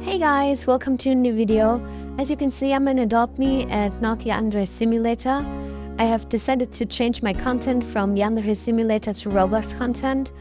Hey guys, welcome to a new video. As you can see, I'm in Adopt Me and not Yandere Simulator. I have decided to change my content from Yandere Simulator to Roblox content.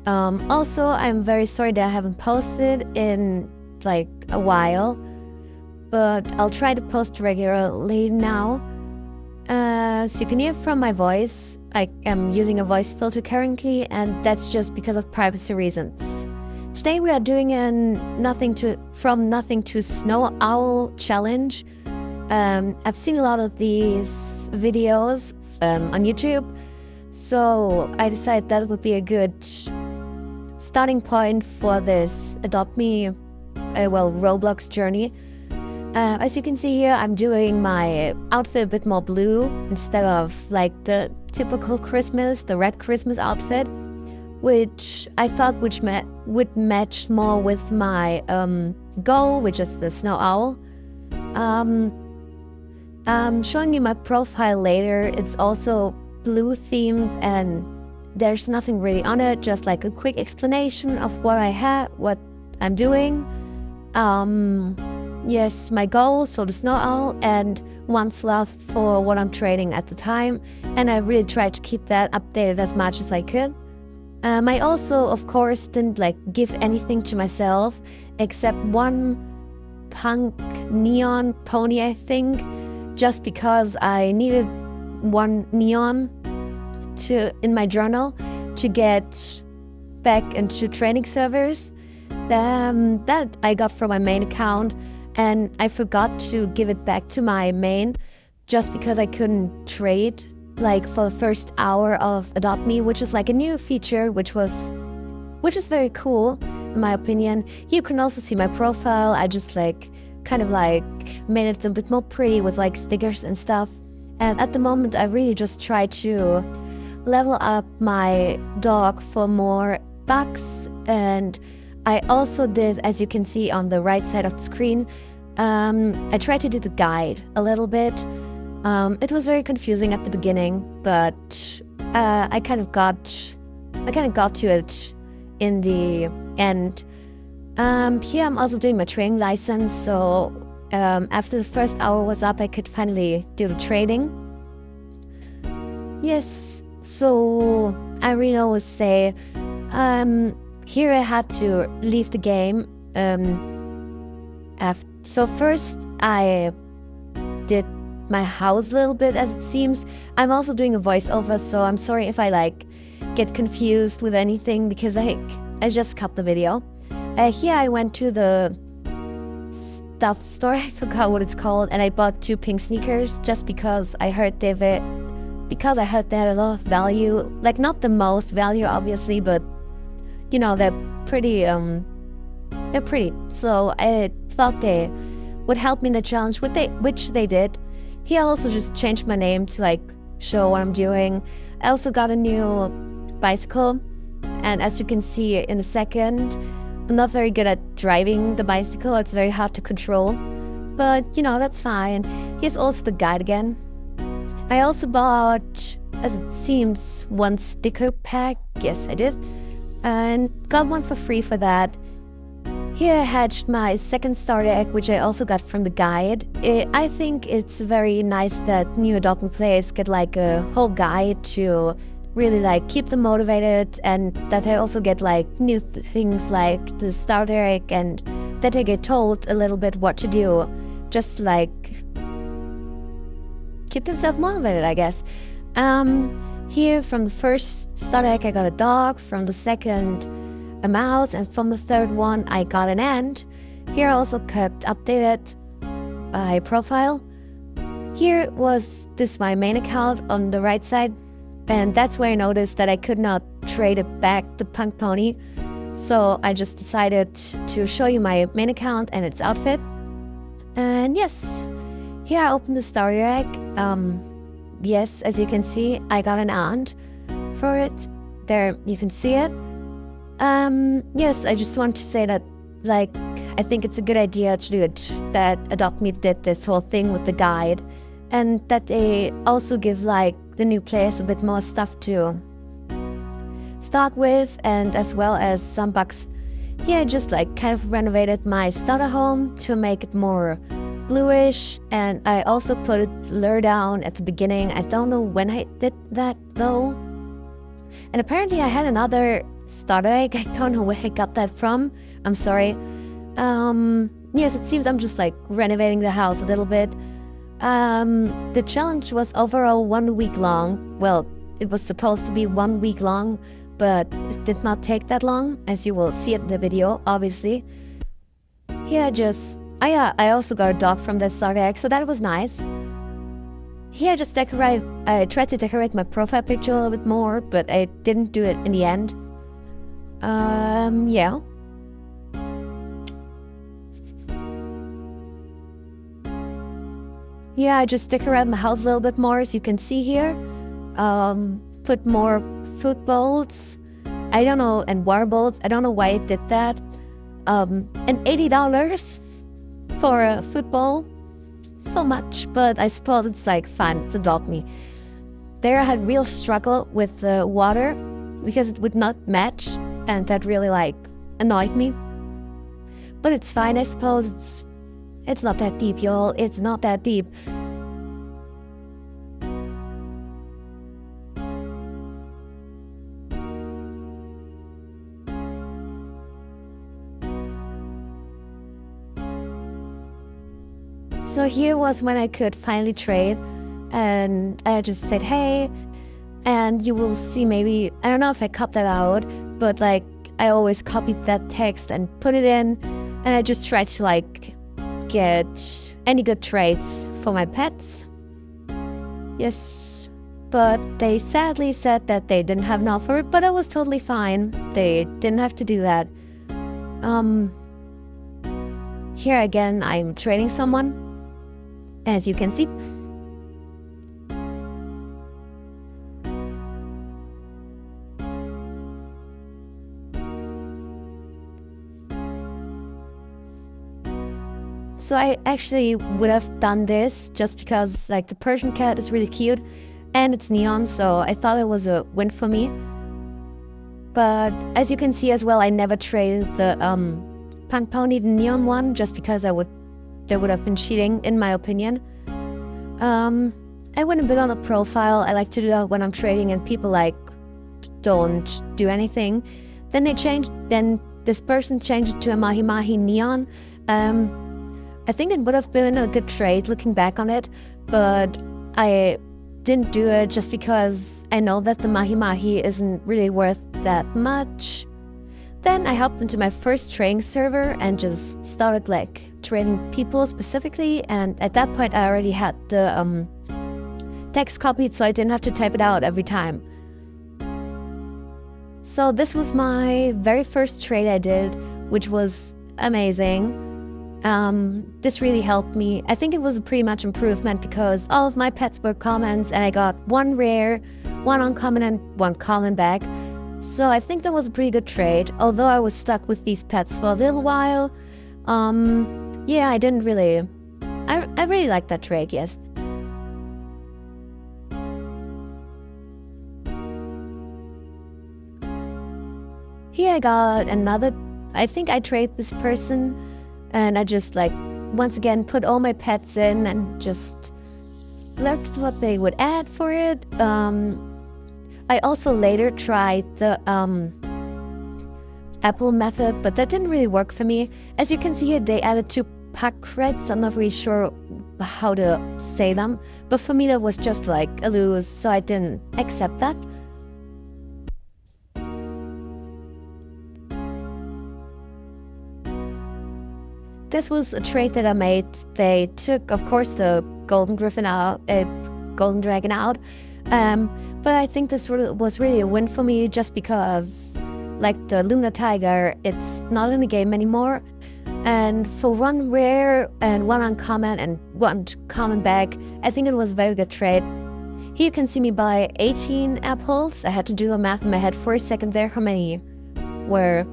Also, I'm very sorry that I haven't posted in like a while, but I'll try to post regularly now. As you can hear from my voice, I am using a voice filter currently, and that's just because of privacy reasons. Today we are doing a From Nothing to Snow Owl challenge. I've seen a lot of these videos on YouTube, so I decided that would be a good starting point for this Adopt Me, Roblox journey. As you can see here, I'm doing my outfit a bit more blue instead of like the typical the red Christmas outfit, which I thought would match more with my goal, which is the snow owl. I'm showing you my profile later. It's also blue themed and there's nothing really on it, just like a quick explanation of what I'm doing. Yes, my goal, so the snow owl, and one slot for what I'm trading at the time, and I really tried to keep that updated as much as I could. I also, of course, didn't give anything to myself except one punk neon pony, I think, just because I needed one neon in my journal to get back into training servers that I got from my main account, and I forgot to give it back to my main just because I couldn't trade for the first hour of Adopt Me, which is like a new feature, which is very cool in my opinion. You can also see my profile. I just made it a bit more pretty with stickers and stuff. And at the moment I really just try to level up my dog for more bucks. And I also did, as you can see on the right side of the screen, I tried to do the guide a little bit. It was very confusing at the beginning, but I kind of got to it in the end. Here I'm also doing my trading license, so after the first hour was up, I could finally do the trading. Yes, so I really always say, here I had to leave the game. So first I did my house a little bit, as it seems. I'm also doing a voiceover, so I'm sorry if I get confused with anything, because I just cut the video. Here I went to the stuff store, I forgot what it's called, and I bought 2 pink sneakers just because I heard they had a lot of value. Not the most value obviously, but you know, they're pretty. So I thought they would help me in the challenge, which they did. Here I also just changed my name to show what I'm doing. I also got a new bicycle, and as you can see in a second, I'm not very good at driving the bicycle. It's very hard to control, but you know, that's fine. Here's also the guide again. I also bought, as it seems, 1 sticker pack. Yes, I did, and got one for free for that. Here I hatched my second starter egg, which I also got from the guide. I think it's very nice that new Adopt Me players get a whole guide to really keep them motivated, and that I also get new things like the starter egg, and that I get told a little bit what to do, just to keep themselves motivated, I guess. Here from the first starter egg I got a dog, from the second a mouse, and from the third one I got an ant. Here I also kept updated my profile. Here was my main account on the right side, and that's where I noticed that I could not trade it back the punk pony, so I just decided to show you my main account and its outfit. And yes, here I opened the starter egg. Yes, as you can see, I got an ant for it. There you can see it. Yes, I just want to say that I think it's a good idea to do it, that Adopt Me did this whole thing with the guide, and that they also give the new players a bit more stuff to start with, and as well as some bucks Here I just like kind of renovated my starter home to make it more bluish, and I also put a lure down at the beginning. I don't know when I did that though. And apparently I had another starter egg. I don't know where I got that from. I'm sorry. Yes, it seems I'm just like renovating the house a little bit. The challenge was overall 1 week long. Well, it was supposed to be 1 week long, but it did not take that long, as you will see it in the video, obviously. Here I also got a dog from that starter egg, so that was nice. Here I tried to decorate my profile picture a little bit more, but I didn't do it in the end. Yeah. Yeah, I just decorated my house a little bit more, as you can see here. Put more food bowls, I don't know, and water bowls. I don't know why I did that. And $80 for a food bowl. So much, but I suppose it's like fine, it's Adopt Me. There I had real struggle with the water because it would not match, and that really like annoyed me. But it's fine, I suppose. It's not that deep, y'all. It's not that deep. So here was when I could finally trade, and I just said, hey, and you will see maybe, I don't know if I cut that out, but like I always copied that text and put it in, and I just tried to like get any good trades for my pets. Yes, but they sadly said that they didn't have an offer, but I was totally fine. They didn't have to do that. Here again, I'm trading someone, as you can see. So I actually would have done this just because like the Persian cat is really cute and it's neon, so I thought it was a win for me. But as you can see as well, I never traded the Punk Pony, the neon one, just because there would have been cheating, in my opinion. I went a bit on a profile. I like to do that when I'm trading and people like don't do anything. Then this person changed it to a Mahi Mahi neon. I think it would have been a good trade looking back on it, but I didn't do it just because I know that the Mahi Mahi isn't really worth that much. Then I hopped into my first trading server and just started like trading people specifically, and at that point I already had the text copied, so I didn't have to type it out every time. So this was my very first trade I did, which was amazing. This really helped me. I think it was a pretty much improvement because all of my pets were commons and I got one rare, one uncommon and one common back. So I think that was a pretty good trade, although I was stuck with these pets for a little while. Yeah, I didn't really... I really liked that trade, yes. Here I got another... I think I traded this person, and I just like, once again, put all my pets in and just looked what they would add for it. I also later tried the Apple method, but that didn't really work for me. As you can see here, they added 2 pack creds. I'm not really sure how to say them, but for me that was just like a lose, so I didn't accept that. This was a trade that I made. They took, of course, the Golden Griffin out, Golden Dragon out, but I think this was really a win for me just because, like the Luna Tiger, it's not in the game anymore. And for one rare and one uncommon and one common back, I think it was a very good trade. Here you can see me buy 18 apples. I had to do the math in my head for a second there. How many were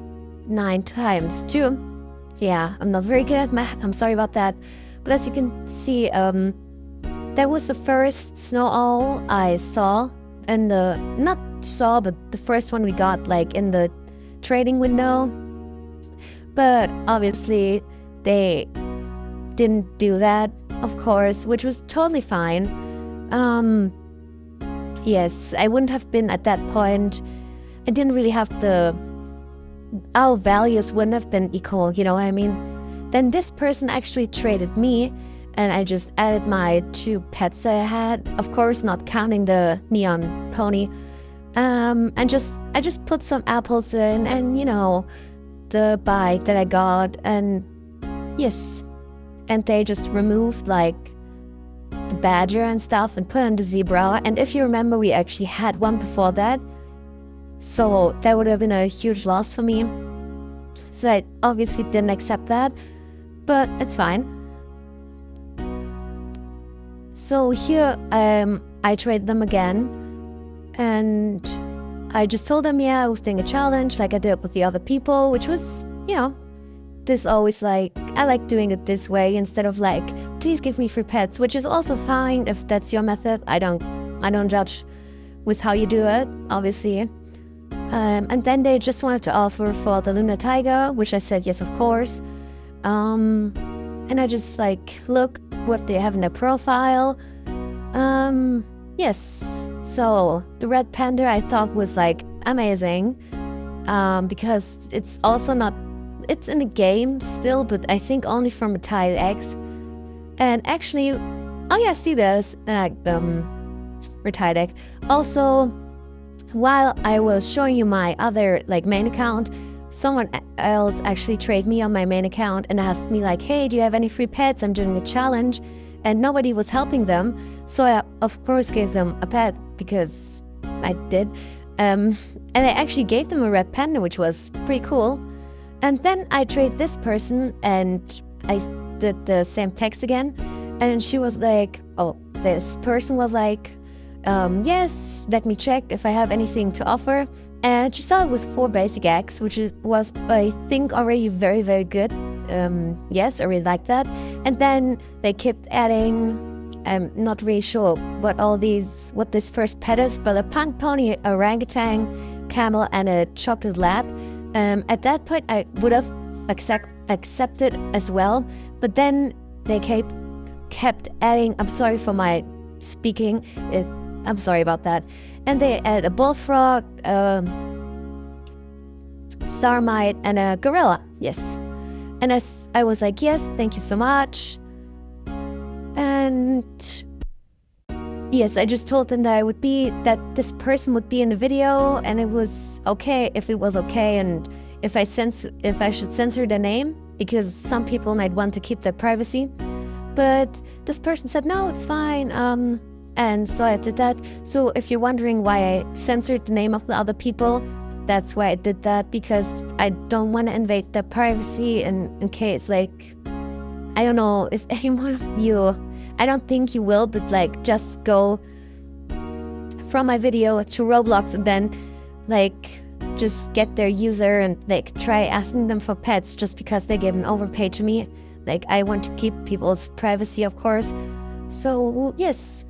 9 times 2? Yeah, I'm not very good at math. I'm sorry about that. But as you can see, that was the first snow owl I saw. And not saw, but the first one we got like in the trading window. But obviously they didn't do that, of course, which was totally fine. Yes, I wouldn't have been at that point. I didn't really have our values wouldn't have been equal, you know what I mean? Then this person actually traded me, and I just added my 2 pets that I had, of course not counting the neon pony. And I just put some apples in, and the bike that I got, and yes, and they just removed like the badger and stuff and put on the zebra. And if you remember, we actually had one before that, so that would have been a huge loss for me. So I obviously didn't accept that, but it's fine. So here I traded them again, and I just told them, yeah, I was doing a challenge like I did with the other people, which was, this always like, I like doing it this way instead of like, please give me free pets, which is also fine if that's your method. I don't judge with how you do it, obviously. And then they just wanted to offer for the Lunar Tiger, which I said yes, of course. And I just like, look what they have in their profile. Yes, so the red panda I thought was like amazing, because it's also not, it's in the game still, but I think only from retired eggs. And actually, oh yeah, see there's retired egg. Also, while I was showing you my other like main account, someone else actually traded me on my main account and asked me like, hey, do you have any free pets? I'm doing a challenge, and nobody was helping them. So I, of course, gave them a pet because I did. And I actually gave them a red panda, which was pretty cool. And then I traded this person, and I did the same text again. And she was like, oh, this person was like, yes, let me check if I have anything to offer. And she started with 4 basic eggs, which was, I think, already very, very good. Yes, I really like that. And then they kept adding, I'm not really sure what this first pet is, but a punk pony, a orangutan, camel, and a chocolate lab. At that point, I would have accepted as well, but then they kept adding, I'm sorry for my speaking, I'm sorry about that. And they added a bullfrog, starmite, and a gorilla, yes. And I was like, yes, thank you so much. And yes, I just told them that this person would be in the video, and it was okay if it was okay, and if I should censor the name, because some people might want to keep their privacy. But this person said, no, it's fine. And so I did that. So if you're wondering why I censored the name of the other people, that's why I did that, because I don't want to invade their privacy in case, like, I don't know if any one of you, I don't think you will, but like just go from my video to Roblox and then like just get their user and like try asking them for pets just because they gave an overpay to me. Like, I want to keep people's privacy, of course. So yes,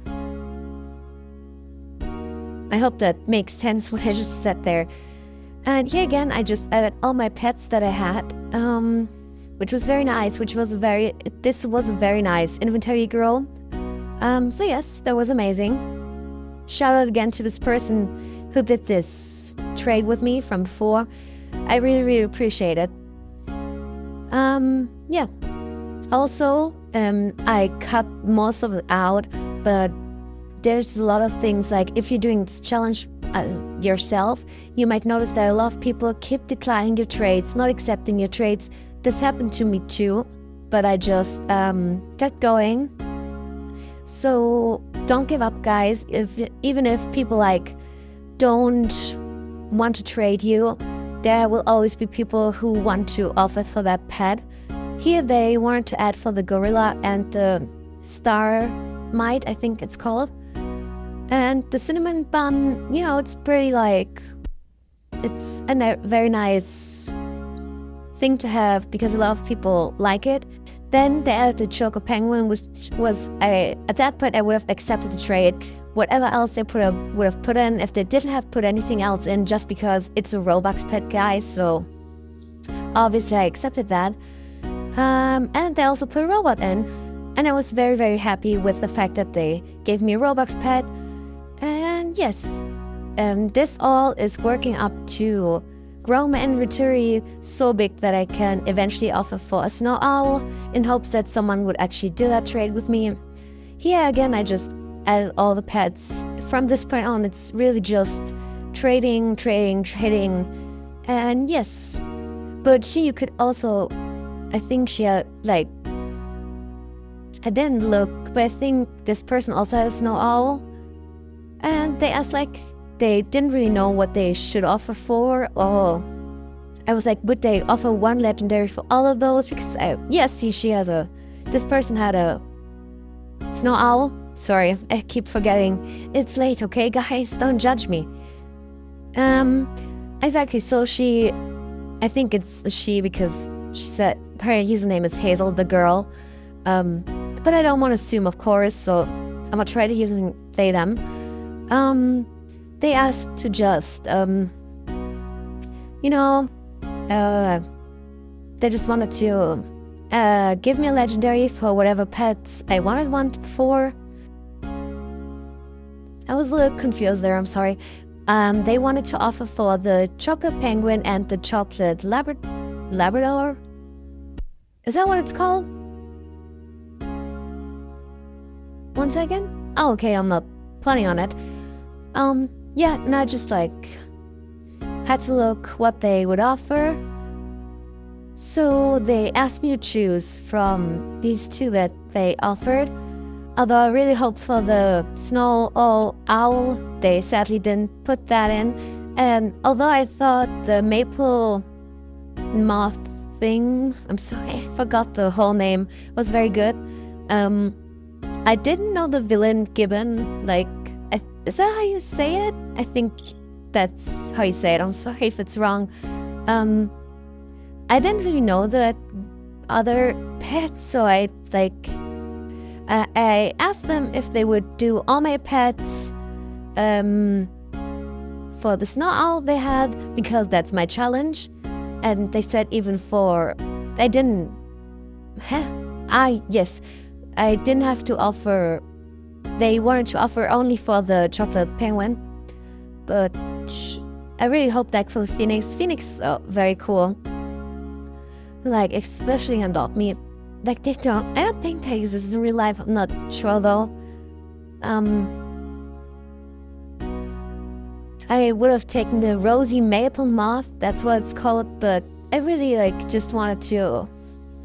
I hope that makes sense what I just said there. And here again, I just added all my pets that I had, which was very nice, this was a very nice inventory girl. So yes, that was amazing. Shout out again to this person who did this trade with me from before. I really, really appreciate it. Yeah. Also, I cut most of it out, but there's a lot of things, like if you're doing this challenge yourself, you might notice that a lot of people keep declining your trades, not accepting your trades. This happened to me too, but I just kept going. So don't give up, guys. Even if people like don't want to trade you, there will always be people who want to offer for that pet. Here they wanted to add for the gorilla and the starmite, I think it's called. And the cinnamon bun, it's pretty like, it's a very nice thing to have because a lot of people like it. Then they added the choco penguin, which was, at that point I would have accepted the trade. Whatever else they would have put in, if they didn't have put anything else in, just because it's a Robux pet, guys. So obviously I accepted that. And they also put a robot in, and I was very, very happy with the fact that they gave me a Robux pet. And yes, this all is working up to grow my inventory so big that I can eventually offer for a snow owl in hopes that someone would actually do that trade with me. Here again, I just added all the pets. From this point on, it's really just trading. And yes, but here you could also, I think she had, like, I didn't look, but I think this person also had a snow owl. And they asked, like, they didn't really know what they should offer for, or I was like, would they offer one legendary for all of those? Because, see, this person had a snow owl. Sorry, I keep forgetting. It's late, okay, guys? Don't judge me. Exactly, so I think it's she because she said her username is Hazel, the girl. But I don't want to assume, of course, so I'm gonna try to use they, them. They asked to just, they just wanted to give me a legendary for whatever pets I wanted one for. I was a little confused there, I'm sorry. They wanted to offer for the chocolate penguin and the chocolate Labrador. Is that what it's called? One second. Oh, okay, I'm not planning on it. Yeah, and I just had to look what they would offer. So they asked me to choose from these two that they offered. Although I really hoped for the snow owl, they sadly didn't put that in. And although I thought the maple moth thing, I'm sorry, I forgot the whole name, was very good. I didn't know the villain gibbon, is that how you say it? I think that's how you say it. I'm sorry if it's wrong. I didn't really know the other pets, so I asked them if they would do all my pets for the snow owl they had, because that's my challenge. And they said even for... I didn't have to offer... They wanted to offer only for the chocolate penguin. But I really hope that for the Phoenix. Phoenix, very cool. Especially on Dog Meat. I don't think they exist in real life. I'm not sure though. I would have taken the rosy maple moth. That's what it's called. But I really just wanted to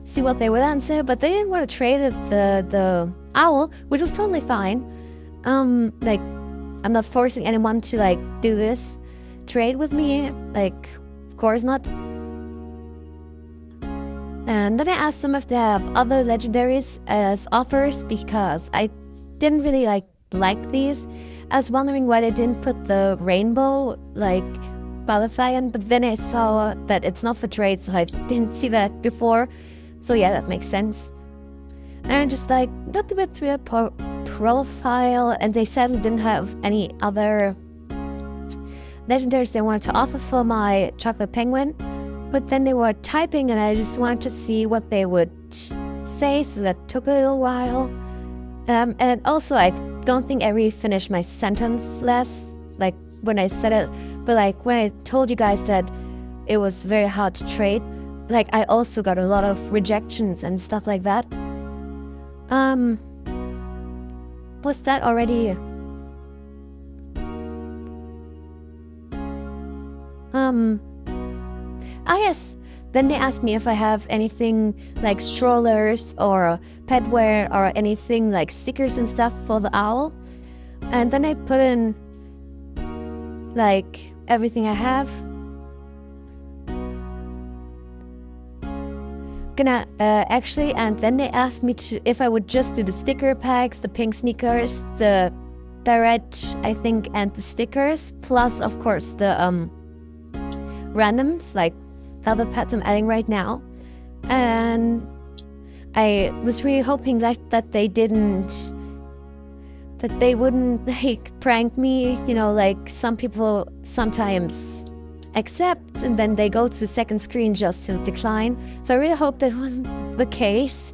see what they would answer. But they didn't want to trade the owl, which was totally fine. I'm not forcing anyone to do this trade with me. Of course not. And then I asked them if they have other legendaries as offers, because I didn't really like these. I was wondering why they didn't put the rainbow butterfly in, but then I saw that it's not for trade, so I didn't see that before. So yeah, that makes sense. And I just looked a bit through their profile, and they sadly didn't have any other legendaries they wanted to offer for my chocolate penguin. But then they were typing, and I just wanted to see what they would say, so that took a little while. And also, I don't think I really finished my sentence when I said it, but when I told you guys that it was very hard to trade, I also got a lot of rejections and stuff like that. Was that already... yes. Then they asked me if I have anything strollers or petware or anything stickers and stuff for the owl. And then I put in everything I have. And then they asked me if I would just do the sticker packs, the pink sneakers, the red, I think, and the stickers, plus of course the randoms, other pets I'm adding right now. And I was really hoping that they wouldn't prank me, some people sometimes accept, and then they go to second screen just to decline. So I really hope that wasn't the case.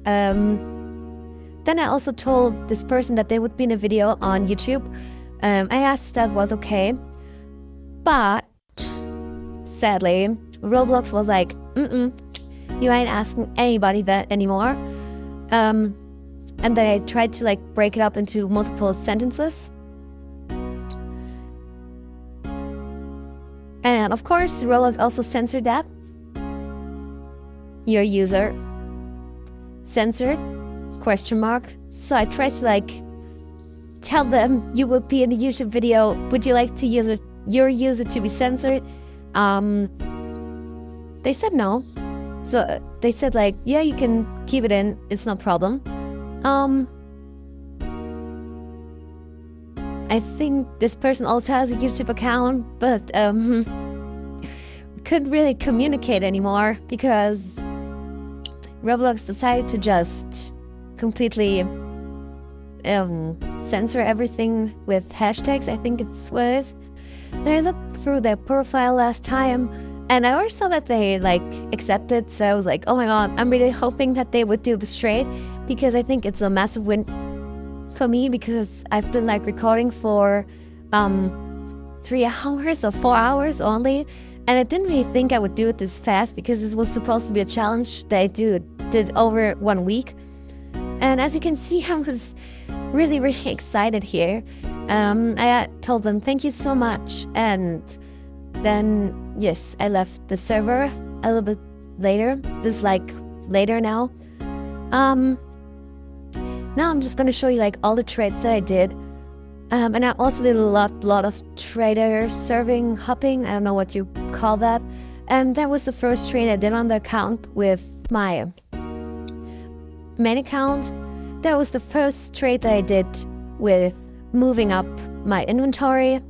Then I also told this person that they would be in a video on YouTube. I asked if that was okay, but sadly, Roblox was like, you ain't asking anybody that anymore. And then I tried to like break it up into multiple sentences. And of course, Roblox also censored that. Your user censored ? So I tried to like tell them you would be in a YouTube video. Would you like to your user to be censored? They said no. So they said like, yeah, you can keep it in. It's no problem. I think this person also has a YouTube account, but we couldn't really communicate anymore because Roblox decided to just completely censor everything with hashtags. I think it's what it is. Then I looked through their profile last time, and I already saw that they like accepted. So I was like, oh my god, I'm really hoping that they would do this trade, because I think it's a massive win for me, because I've been like recording for 3 hours or 4 hours only, and I didn't really think I would do it this fast, because this was supposed to be a challenge that I did over 1 week. And as you can see, I was really excited here. I told them thank you so much, and then yes, I left the server a little bit later. This is like later now. Now I'm just gonna show you like all the trades that I did. And I also did a lot of trader serving, hopping, I don't know what you call that. And that was the first trade I did on the account with my main account. That was the first trade that I did with moving up my inventory.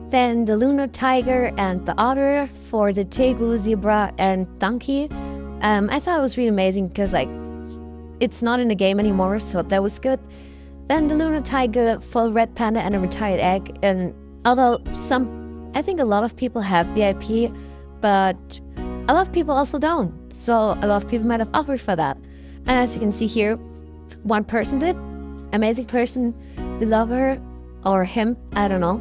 Then the Lunar Tiger and the Otter for the Tegu, Zebra, and Donkey. I thought it was really amazing because like it's not in the game anymore, so that was good. Then the Lunar Tiger for Red Panda and a Retired Egg. And although I think a lot of people have VIP, but a lot of people also don't. So a lot of people might have offered for that. And as you can see here, one person did. Amazing person. We love her or him. I don't know.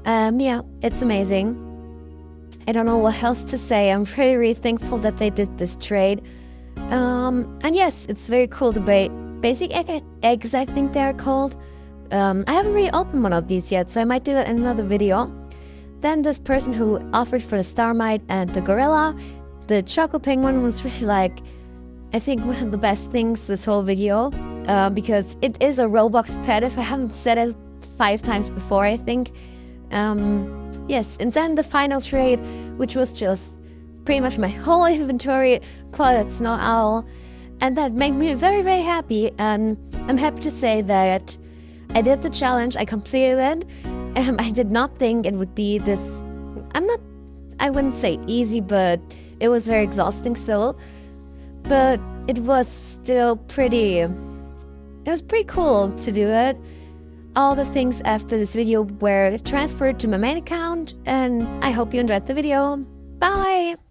Yeah, it's amazing. I don't know what else to say. I'm really thankful that they did this trade. And yes, it's very cool. The basic eggs, I think they're called. I haven't really opened one of these yet, so I might do that in another video. Then this person who offered for the Starmite and the Gorilla. The Choco Penguin was really like, I think one of the best things this whole video, because it is a Roblox pet, if I haven't said it 5 times before, I think. Yes, and then the final trade, which was just pretty much my whole inventory for that Snow Owl, and that made me very happy. And I'm happy to say that I did the challenge, I completed it. I did not think it would be this, I wouldn't say easy, but it was very exhausting still. But it was still pretty cool to do it. All the things after this video were transferred to my main account, and I hope you enjoyed the video. Bye!